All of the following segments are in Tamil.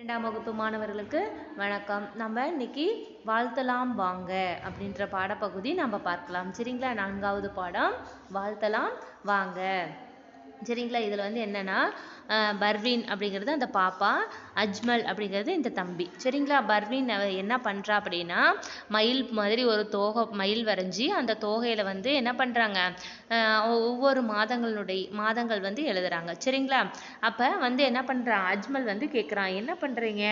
இரண்டாம் வகுப்பு மாணவர்களுக்கு வணக்கம். நம்ம இன்னைக்கு வாழ்த்தலாம் வாங்க அப்படின்ற பாடப்பகுதி நம்ம பார்க்கலாம். சரிங்களா? 4வது பாடம் வாழ்த்தலாம் வாங்க. சரிங்களா? இதில் வந்து என்னன்னா பர்வீன் அப்படிங்கிறது அந்த பாப்பா, அஜ்மல் அப்படிங்கிறது இந்த தம்பி. சரிங்களா? பர்வீன் என்ன பண்ணுறா அப்படின்னா மயில் மாதிரி ஒரு மயில் வரைஞ்சி அந்த தோகையில் வந்து என்ன பண்ணுறாங்க, ஒவ்வொரு மாதங்கள் வந்து எழுதுறாங்க. சரிங்களா? அப்போ வந்து என்ன பண்ணுறான், அஜ்மல் வந்து கேட்குறான், என்ன பண்ணுறீங்க,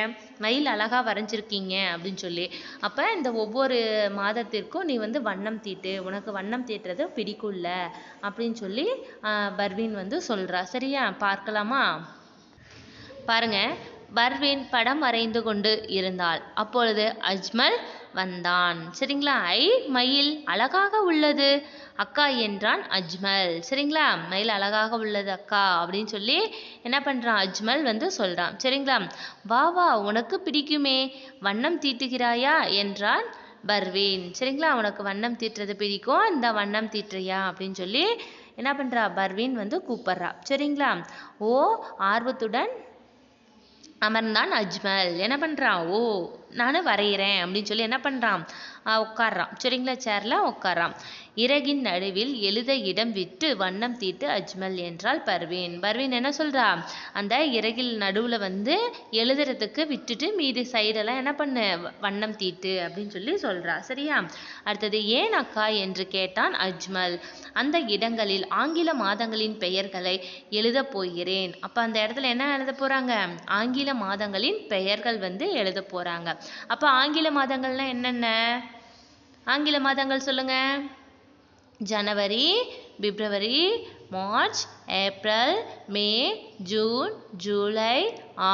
மயில் அழகாக வரைஞ்சிருக்கீங்க அப்படின்னு சொல்லி. அப்போ இந்த ஒவ்வொரு மாதத்திற்கும் நீ வந்து வண்ணம் தீட்டு, உனக்கு வண்ணம் தீட்டுறது பிடிக்கும்ல அப்படின்னு சொல்லி பர்வீன் வந்து சொல்கிறா. சரியா? பார்க்கலாமா? பாருங்க. பர்வீன் படம் வரைந்து கொண்டு இருந்தாள். அப்பொழுது அஜ்மல் வந்தான். சரிங்களா? மயில் அழகாக உள்ளது அக்கா என்றான் அஜ்மல். சரிங்களா? மயில் அழகாக உள்ளது அக்கா அப்படின்னு சொல்லி என்ன பண்ணுறான், அஜ்மல் வந்து சொல்கிறான். சரிங்களா? வா வா, உனக்கு பிடிக்குமே, வண்ணம் தீட்டுகிறாயா என்றான் பர்வீன். சரிங்களா? உனக்கு வண்ணம் தீட்டுறது பிடிக்கும், இந்த வண்ணம் தீட்டுறியா அப்படின்னு சொல்லி என்ன பண்ணுறா, பர்வீன் வந்து கூப்பிட்றா. சரிங்களா? ஓ ஆர்வத்துடன் அமர்ந்தான் அஜ்மல். என்ன பண்ணுறான், ஓ நான் வரைகிறேன் அப்படின்னு சொல்லி என்ன பண்ணுறான், உட்கார்றான். சரிங்களா? சேரில் உட்கார்றான். இறகின் நடுவில் எழுத இடம் விட்டு வண்ணம் தீட்டு அஜ்மல் என்றால் பர்வீன். பர்வீன் என்ன சொல்கிறா, அந்த இறகில் நடுவில் வந்து எழுதுறதுக்கு விட்டுட்டு மீதி சைடெல்லாம் என்ன பண்ணு, வண்ணம் தீட்டு அப்படின்னு சொல்லி சொல்கிறா. சரியா? அடுத்தது ஏன் அக்கா என்று கேட்டான் அஜ்மல். அந்த இடங்களில் ஆங்கில மாதங்களின் பெயர்களை எழுத போகிறேன். அப்போ அந்த இடத்துல என்ன எழுத போகிறாங்க, ஆங்கில மாதங்களின் பெயர்கள் வந்து எழுத போகிறாங்க. அப்போ ஆங்கில மாதங்கள்னா என்னென்ன, ஆங்கில மாதங்கள் சொல்லுங்க. January, February, March, April, May, June, July,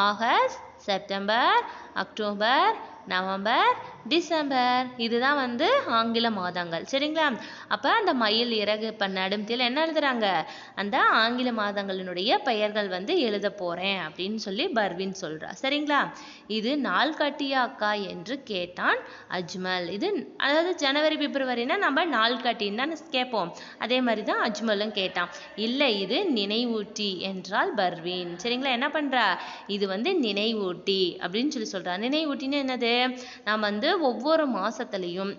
August, September, October, November, December. இதுதான் வந்து ஆங்கில மாதங்கள். சரிங்களா? அப்போ அந்த மயில் இறகு நடுமத்தில் என்ன எழுதுறாங்க, அந்த ஆங்கில மாதங்களினுடைய பெயர்கள் வந்து எழுத போகிறேன் அப்படின்னு சொல்லி பர்வீன் சொல்கிறா. சரிங்களா? இது நாள் காட்டியா அக்கா என்று கேட்டான் அஜ்மல். இது அதாவது ஜனவரி பிப்ரவரினா நம்ம நாள் காட்டின்னு தான் கேட்போம். அதே மாதிரி தான் அஜ்மலும் கேட்டான். இல்லை, இது நினைவூட்டி என்றால் பர்வீன். சரிங்களா? என்ன பண்ணுறா, இது வந்து நினைவூட்டி அப்படின்னு சொல்லி சொல்கிறா. நினைவூட்டின்னு என்னது, நாம் வந்து ஒவ்வொரு மாதத்துலேயும்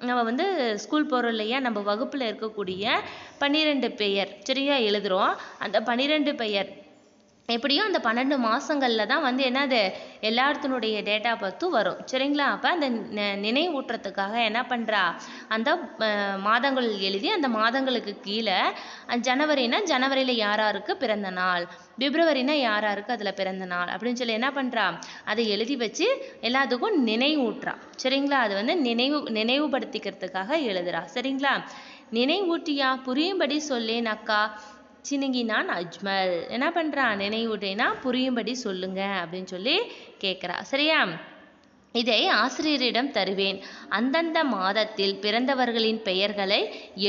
நம்ம வந்து ஸ்கூல் போகிறோம் இல்லையா, நம்ம வகுப்பில் இருக்கக்கூடிய 12 பெயர் சரியா எழுதுகிறோம். அந்த 12 பெயர் எப்படியும் அந்த 12 மாதங்களில் தான் வந்து என்னது எல்லாத்தினுடைய டேட்டா பற்றும் வரும். சரிங்களா? அப்போ அந்த நினைவூட்டுறதுக்காக என்ன பண்ணுறா, அந்த மாதங்கள் எழுதி அந்த மாதங்களுக்கு கீழே ஜனவரினா ஜனவரியில் யாராருக்கு பிறந்த நாள், பிப்ரவரினா யாராருக்கு அதில் பிறந்த நாள் அப்படின்னு சொல்லி என்ன பண்ணுறா, அதை எழுதி வச்சு எல்லாத்துக்கும் நினைவூட்டுறா. சரிங்களா? அது வந்து நினைவுபடுத்திக்கிறதுக்காக எழுதுறா. சரிங்களா? நினைவூட்டியா, புரியும்படி சொல்லேன் அக்கா சினுங்கினான் அஜ்மல். என்ன பண்ணுறான், நினைவூட்டினா புரியும்படி சொல்லுங்க அப்படின்னு சொல்லி கேட்குறா. சரியா? இதை ஆசிரியரிடம் தருவேன். அந்தந்த மாதத்தில் பிறந்தவர்களின் பெயர்களை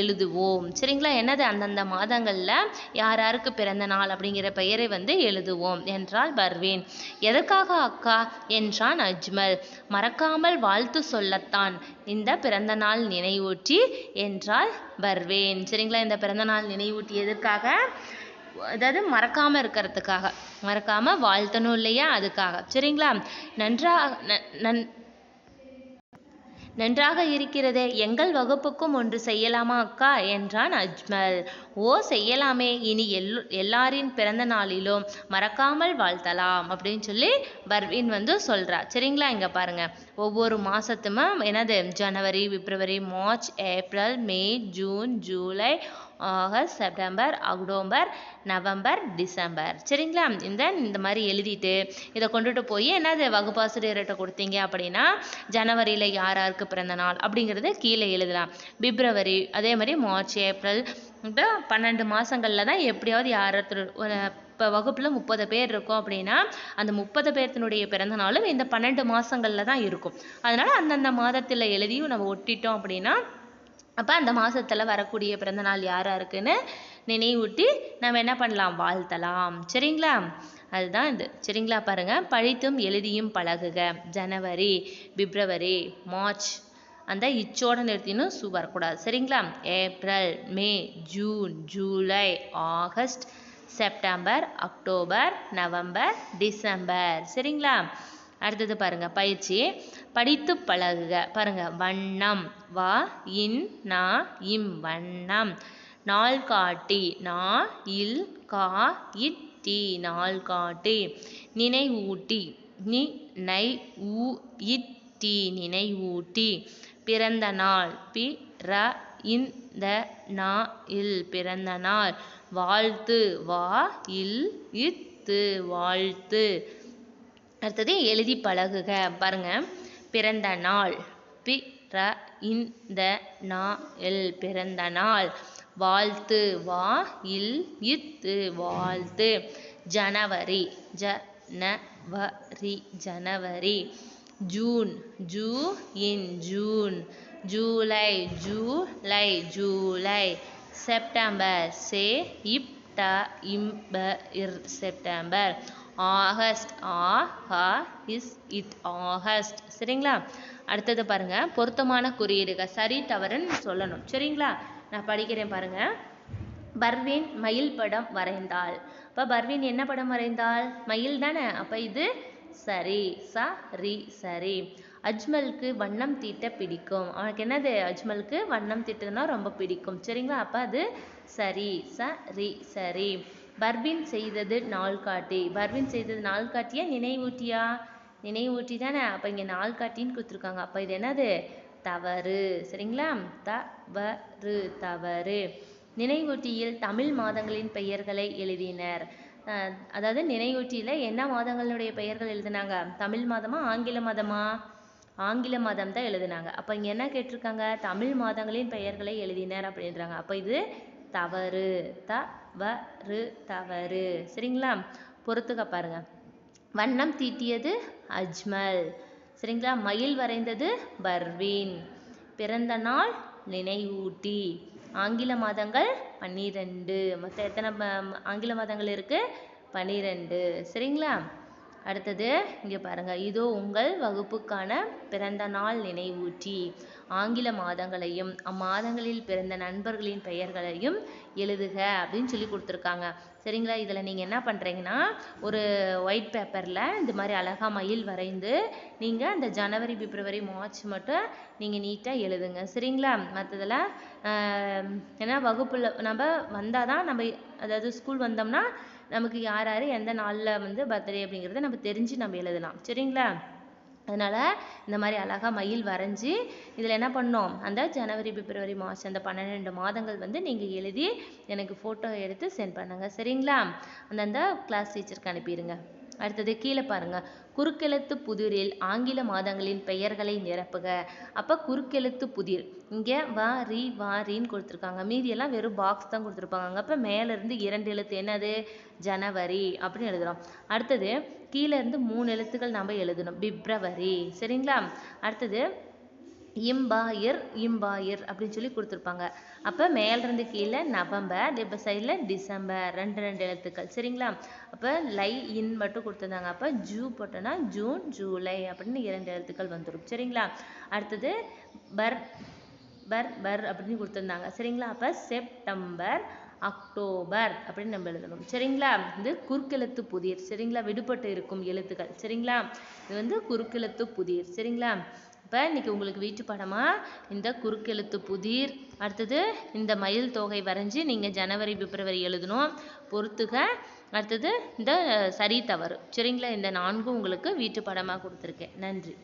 எழுதுவோம். சரிங்களா? என்னது, அந்தந்த மாதங்களில் யாராருக்கு பிறந்த நாள் அப்படிங்கிற பெயரை வந்து எழுதுவோம் என்றால் பர்வீன். எதற்காக அக்கா என்றான் அஜ்மல். மறக்காமல் வாழ்த்து சொல்லத்தான் இந்த பிறந்த நாள் நினைவூட்டி என்றால் பர்வீன். சரிங்களா? இந்த பிறந்த நாள் நினைவூட்டி எதற்காக, அதாவது மறக்காமல் இருக்கிறதுக்காக, மறக்காமல் வாழ்த்தணும் இல்லையா, அதுக்காக. சரிங்களா? நன்றாக இருக்கிறதே, எங்கள் வகுப்புக்கும் ஒன்று செய்யலாமா அக்கா என்றான் அஜ்மல். ஓ செய்யலாமே, இனி எல்லாரின் பிறந்த நாளிலும் மறக்காமல் வாழ்த்தலாம் அப்படின்னு சொல்லி பர்வீன் வந்து சொல்கிறா. சரிங்களா? இங்கே பாருங்க, ஒவ்வொரு மாதத்துமே என்னது, January, February, March, April, May, June, July, August, September, October, November, December. சரிங்களா? இந்த மாதிரி எழுதிட்டு இதை கொண்டுட்டு போய் என்னது வகுப்பாசிரியர்கிட்ட கொடுத்தீங்க அப்படின்னா ஜனவரியில் யாராருக்கு பிறந்த நாள் அப்படிங்கிறத கீழே எழுதலாம். பிப்ரவரி, அதே மாதிரி மார்ச், ஏப்ரல், இப்போ 12 மாதங்களில் தான் எப்படியாவது இப்போ வகுப்பில் 30 பேர் இருக்கும் அப்படின்னா அந்த 30 பேர்த்தினுடைய பிறந்த நாளும் இந்த 12 மாதங்களில் தான் இருக்கும். அதனால் அந்தந்த மாதத்தில் எழுதியும் நம்ம ஒட்டிட்டோம் அப்படின்னா அப்போ அந்த மாதத்தில் வரக்கூடிய பிறந்த நாள் யாராருக்குன்னு நினைவூட்டி நம்ம என்ன பண்ணலாம், வாழ்த்தலாம். சரிங்களா? அதுதான் இது. சரிங்களா? பாருங்கள், படித்தும் எழுதியும் பழகுக. ஜனவரி, பிப்ரவரி, மார்ச், அந்த இச்சோட நிறுத்தினும் வரக்கூடாது. சரிங்களா? April, May, June, July, August, September, October, November, December. சரிங்களா? அடுத்தது பாருங்க பயிற்சி. படித்து பழகுக. பாருங்க வண்ணம் வா இன் நா இம் வண்ணம். நாள்காட்டி நா இல் கா இட் டி நாள்காட்டி. நினைவூட்டி நி நை ஊ இட் டி நினைவூட்டி. பிறந்த நாள் பி ர இந்த நா இல் பிறந்த நாள். வாழ்த்து வா இல் இத்து வாழ்த்து. அடுத்தது எழுதி பழகுக. பாருங்க பிறந்த நாள் பி ர இந்த நா இல் பிறந்த நாள். வாழ்த்து வா இல் இத்து வாழ்த்து. ஜனவரி ஜ ந வ ரி ஜனவரி. ஜூன் ஜூ இன் June. July July July. September சே இப் ட இம் ப இர் செப்டம்பர். ஆகஸ்ட் ஆ ஹ இஸ் இட் ஆகஸ்ட். சரிங்களா? அடுத்தது பாருங்க பொருத்தமான குறியீடுகள் சரி தவறுன்னு சொல்லணும். சரிங்களா? நான் படிக்கிறேன் பாருங்க. பர்வீன் மயில் படம் வரைந்தாள். அப்போ பர்வீன் என்ன படம் வரைந்தாள்? மயில் தானே. அப்போ இது சரி ச ரி சரி. அஜ்மலுக்கு வண்ணம் தீட்ட பிடிக்கும். அவனுக்கு என்னது? அஜ்மலுக்கு வண்ணம் தீட்டுனா ரொம்ப பிடிக்கும். சரிங்களா? அப்போ அது சரி ச ரி சரி. பர்வீன் செய்தது நாள்காட்டி. பர்வீன் செய்தது நாள்காட்டியா நினைவூட்டியா? நினைவூட்டி தானே. அப்போ இங்கே நாள்காட்டின்னு கொடுத்துருக்காங்க. அப்போ இது என்னது? தவறு. சரிங்களா? தவறு தவறு. நினைவூட்டியில் தமிழ் மாதங்களின் பெயர்களை எழுதினர். அதாவது நினைவூட்டியில் என்ன மாதங்களுடைய பெயர்கள் எழுதினாங்க? தமிழ் மாதமா ஆங்கில மாதமா? ஆங்கில மாதம் தான் எழுதினாங்க. அப்போ இங்கே என்ன கேட்டிருக்காங்க? தமிழ் மாதங்களின் பெயர்களை எழுதினர் அப்படின்றாங்க. அப்போ இது தவறு. தவறு தவறு. சரிங்களா? பொறுத்துக்க பாருங்க. வண்ணம் தீட்டியது அஜ்மல். சரிங்களா? மயில் வரைந்தது பர்வீன். பிறந்த நாள் நினைவூட்டி. ஆங்கில மாதங்கள் 12. மொத்தம் எத்தனை ஆங்கில மாதங்கள் இருக்கு? 12. சரிங்களா? அடுத்தது இங்கே பாருங்க. இதோ உங்கள் வகுப்புக்கான பிறந்த நாள் நினைவூட்டி. ஆங்கில மாதங்களையும் அம்மாதங்களில் பிறந்த நண்பர்களின் பெயர்களையும் எழுதுக அப்படின்னு சொல்லி கொடுத்துருக்காங்க. சரிங்களா? இதில் நீங்கள் என்ன பண்ணுறீங்கன்னா ஒரு ஒயிட் பேப்பரில் இந்த மாதிரி அழகாக மயில் வரைந்து நீங்கள் அந்த ஜனவரி, பிப்ரவரி, மார்ச் மட்டும் நீங்கள் நீட்டாக எழுதுங்க. சரிங்களா? மற்றதெல்லாம் ஏன்னா வகுப்பில் நம்ம வந்தால் தான் நம்ம அதாவது ஸ்கூல் வந்தோம்னா நமக்கு யார் யார் எந்த நாளில் வந்து பர்த்டே அப்படிங்கிறத நம்ம தெரிஞ்சு நம்ம எழுதலாம். சரிங்களா? அதனால் இந்த மாதிரி அழகாக மயில் வரைஞ்சி இதில் என்ன பண்ணோம்? அந்த ஜனவரி, பிப்ரவரி, மார்ச் அந்த 12 மாதங்கள் வந்து நீங்கள் எழுதி எனக்கு ஃபோட்டோ எடுத்து சென்ட் பண்ணுங்க. சரிங்களா? அந்தந்த கிளாஸ் டீச்சருக்கு அனுப்பிடுங்க. அடுத்தது கீழே பாருங்க. குறுக்கெழுத்து புதிரில் ஆங்கில மாதங்களின் பெயர்களை நிரப்புக. அப்போ குறுக்கெழுத்து புதிர் இங்கே வா ரி வா ரின்னு கொடுத்துருக்காங்க. மீதியெல்லாம் வெறும் பாக்ஸ் தான் கொடுத்துருப்பாங்க. அப்போ மேலேருந்து 2 எழுத்து என்னது? ஜனவரி அப்படின்னு எழுதுகிறோம். அடுத்தது கீழேருந்து 3 எழுத்துக்கள் நம்ம எழுதணும். பிப்ரவரி. சரிங்களா? அடுத்தது இம்பாயிர் இம்பாயிர் அப்படின்னு சொல்லி கொடுத்துருப்பாங்க. அப்போ மேலேருந்து கீழே நவம்பர், இப்போ சைடில் டிசம்பர். 2 எழுத்துக்கள். சரிங்களா? அப்போ லை இன் மட்டும் கொடுத்துருந்தாங்க. அப்போ ஜூ போட்டோன்னா ஜூன் ஜூலை அப்படின்னு 2 எழுத்துக்கள் வந்துடும். சரிங்களா? அடுத்தது பர் பர் பர் அப்படின்னு கொடுத்துருந்தாங்க. சரிங்களா? அப்போ செப்டம்பர், அக்டோபர் அப்படின்னு நம்ம எழுதணும். சரிங்களா? இது குறுக்கெழுத்து புதிர். சரிங்களா? விடுபட்டு இருக்கும் எழுத்துக்கள். சரிங்களா? இது வந்து குறுக்கெழுத்து புதிர். சரிங்களா? இப்போ இன்னைக்கு உங்களுக்கு வீட்டு பாடமாக இந்த குறுக்கெழுத்து புதிர், அடுத்தது இந்த மயில் தொகை வரைஞ்சி நீங்கள் ஜனவரி, பிப்ரவரி எழுதணும். பொறுத்துக. அடுத்தது இந்த சரி தவறு. சரிங்களா? இந்த 4 உங்களுக்கு வீட்டு பாடமாக கொடுத்துருக்கேன். நன்றி.